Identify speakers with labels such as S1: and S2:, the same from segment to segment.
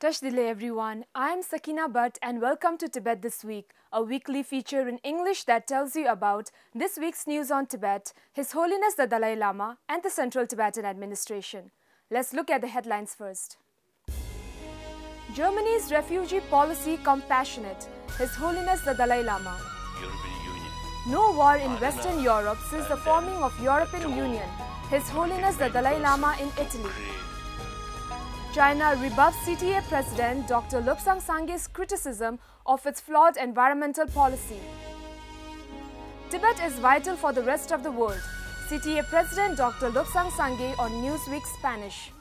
S1: Kash Dile everyone, I am Sakina Bhatt and welcome to Tibet This Week, a weekly feature in English that tells you about this week's news on Tibet, His Holiness the Dalai Lama and the Central Tibetan Administration. Let's look at the headlines first. Germany's refugee policy compassionate, His Holiness the Dalai Lama. No war in Western Europe since the forming of European Union, His Holiness the Dalai Lama in Italy. China rebuffs CTA President Dr. Lobsang Sangye's criticism of its flawed environmental policy. Tibet is vital for the rest of the world. CTA President Dr. Lobsang Sangye on Newsweek Spanish.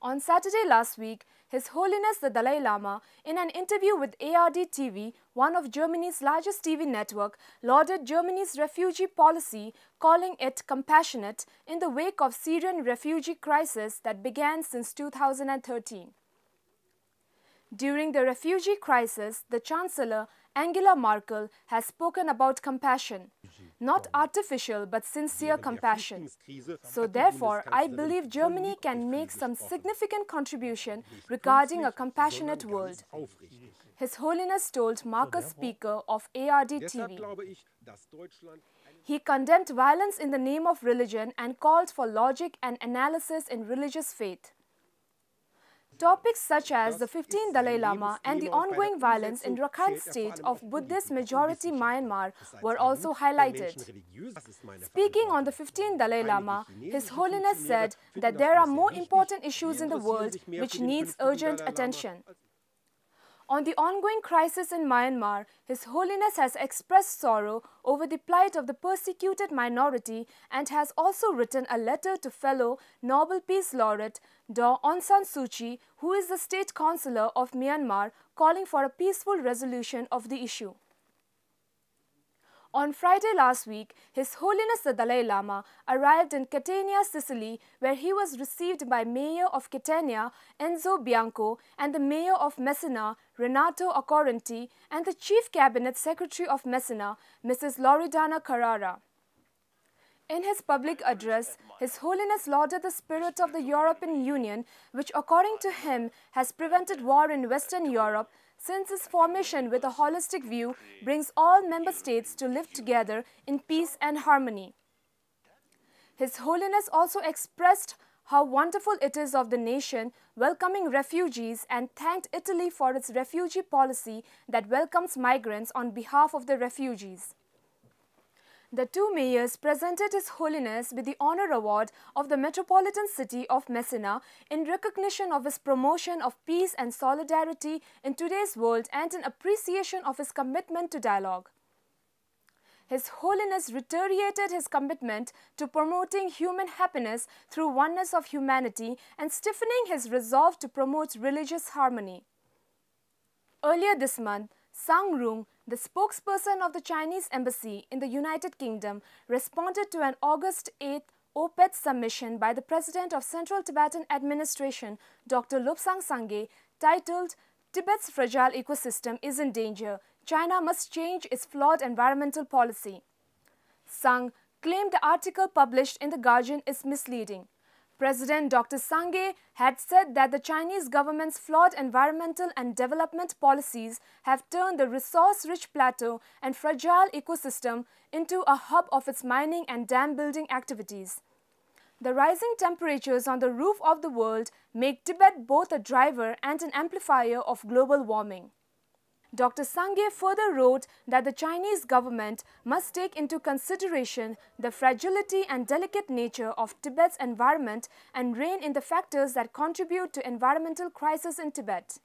S1: On Saturday last week, His Holiness the Dalai Lama, in an interview with ARD TV, one of Germany's largest TV network, lauded Germany's refugee policy, calling it compassionate in the wake of Syrian refugee crisis that began since 2013. During the refugee crisis, the Chancellor Angela Merkel has spoken about compassion, not artificial but sincere compassion. So therefore, I believe Germany can make some significant contribution regarding a compassionate world. His Holiness told Marcus Speaker of ARD TV. He condemned violence in the name of religion and called for logic and analysis in religious faith. Topics such as the 15th Dalai Lama and the ongoing violence in Rakhine State of Buddhist majority Myanmar were also highlighted. Speaking on the 15th Dalai Lama, His Holiness said that there are more important issues in the world which needs urgent attention. On the ongoing crisis in Myanmar, His Holiness has expressed sorrow over the plight of the persecuted minority and has also written a letter to fellow Nobel Peace Laureate Daw Aung San Suu Kyi, who is the State Councillor of Myanmar, calling for a peaceful resolution of the issue. On Friday last week, His Holiness the Dalai Lama arrived in Catania, Sicily, where he was received by Mayor of Catania, Enzo Bianco, and the Mayor of Messina, Renato Accorrenti, and the Chief Cabinet Secretary of Messina, Mrs. Loredana Carrara. In his public address, His Holiness lauded the spirit of the European Union, which according to him has prevented war in Western Europe, since its formation with a holistic view brings all member states to live together in peace and harmony. His Holiness also expressed how wonderful it is of the nation welcoming refugees and thanked Italy for its refugee policy that welcomes migrants on behalf of the refugees. The two mayors presented His Holiness with the honor award of the Metropolitan City of Messina in recognition of his promotion of peace and solidarity in today's world and in appreciation of his commitment to dialogue. His Holiness reiterated his commitment to promoting human happiness through oneness of humanity and stiffening his resolve to promote religious harmony. Earlier this month, Sang Rung, the spokesperson of the Chinese Embassy in the United Kingdom, responded to an August 8th OPED submission by the President of Central Tibetan Administration, Dr. Lobsang Sangye, titled, "Tibet's Fragile Ecosystem is in Danger. China must change its flawed environmental policy." Sang claimed the article published in The Guardian is misleading. President Dr. Sangye had said that the Chinese government's flawed environmental and development policies have turned the resource-rich plateau and fragile ecosystem into a hub of its mining and dam-building activities. The rising temperatures on the roof of the world make Tibet both a driver and an amplifier of global warming. Dr. Sangye further wrote that the Chinese government must take into consideration the fragility and delicate nature of Tibet's environment and rein in the factors that contribute to environmental crisis in Tibet.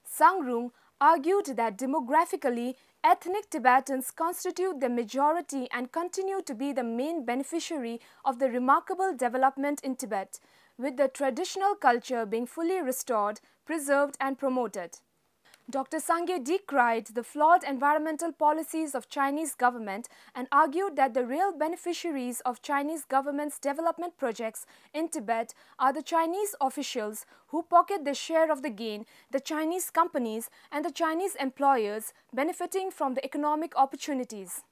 S1: Sang Rung argued that demographically, ethnic Tibetans constitute the majority and continue to be the main beneficiary of the remarkable development in Tibet, with the traditional culture being fully restored, preserved and promoted. Dr. Sangye decried the flawed environmental policies of Chinese government and argued that the real beneficiaries of Chinese government's development projects in Tibet are the Chinese officials who pocket their share of the gain, the Chinese companies and the Chinese employers benefiting from the economic opportunities.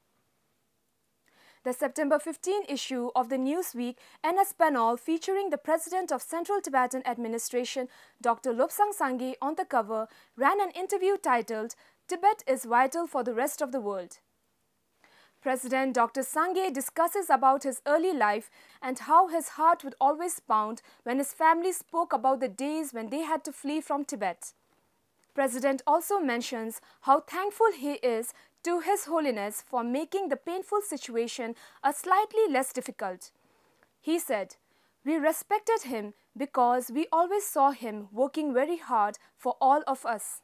S1: The September 15 issue of the Newsweek NS Panol, featuring the President of Central Tibetan Administration, Dr. Lobsang Sangye, on the cover, ran an interview titled, "Tibet is Vital for the Rest of the World." President Dr. Sangye discusses about his early life and how his heart would always pound when his family spoke about the days when they had to flee from Tibet. President also mentions how thankful he is to His Holiness for making the painful situation a slightly less difficult. He said, "We respected him because we always saw him working very hard for all of us."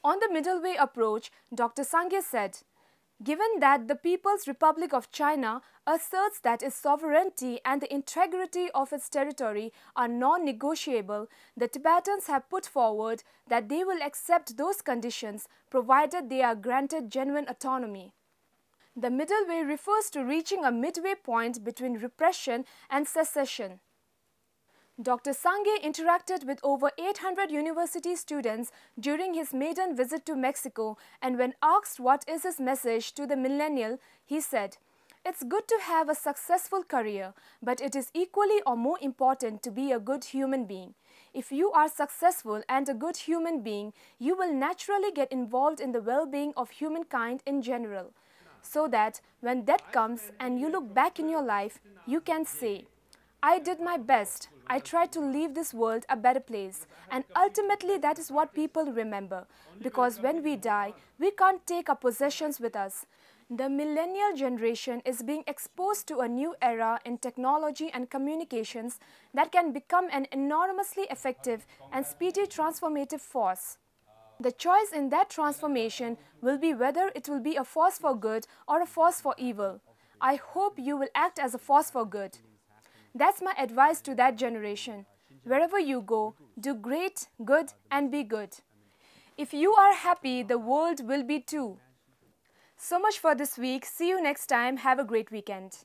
S1: On the middle way approach, Dr. Sangye said, "Given that the People's Republic of China asserts that its sovereignty and the integrity of its territory are non-negotiable, the Tibetans have put forward that they will accept those conditions provided they are granted genuine autonomy." The middle way refers to reaching a midway point between repression and secession. Dr. Sangye interacted with over 800 university students during his maiden visit to Mexico, and when asked what is his message to the millennial, he said, "It's good to have a successful career, but it is equally or more important to be a good human being. If you are successful and a good human being, you will naturally get involved in the well-being of humankind in general, so that when death comes and you look back in your life, you can say, 'I did my best. I tried to leave this world a better place.' And ultimately that is what people remember, because when we die, we can't take our possessions with us." The millennial generation is being exposed to a new era in technology and communications that can become an enormously effective and speedy transformative force. The choice in that transformation will be whether it will be a force for good or a force for evil. I hope you will act as a force for good. That's my advice to that generation. Wherever you go, do great, good, and be good. If you are happy, the world will be too. So much for this week. See you next time. Have a great weekend.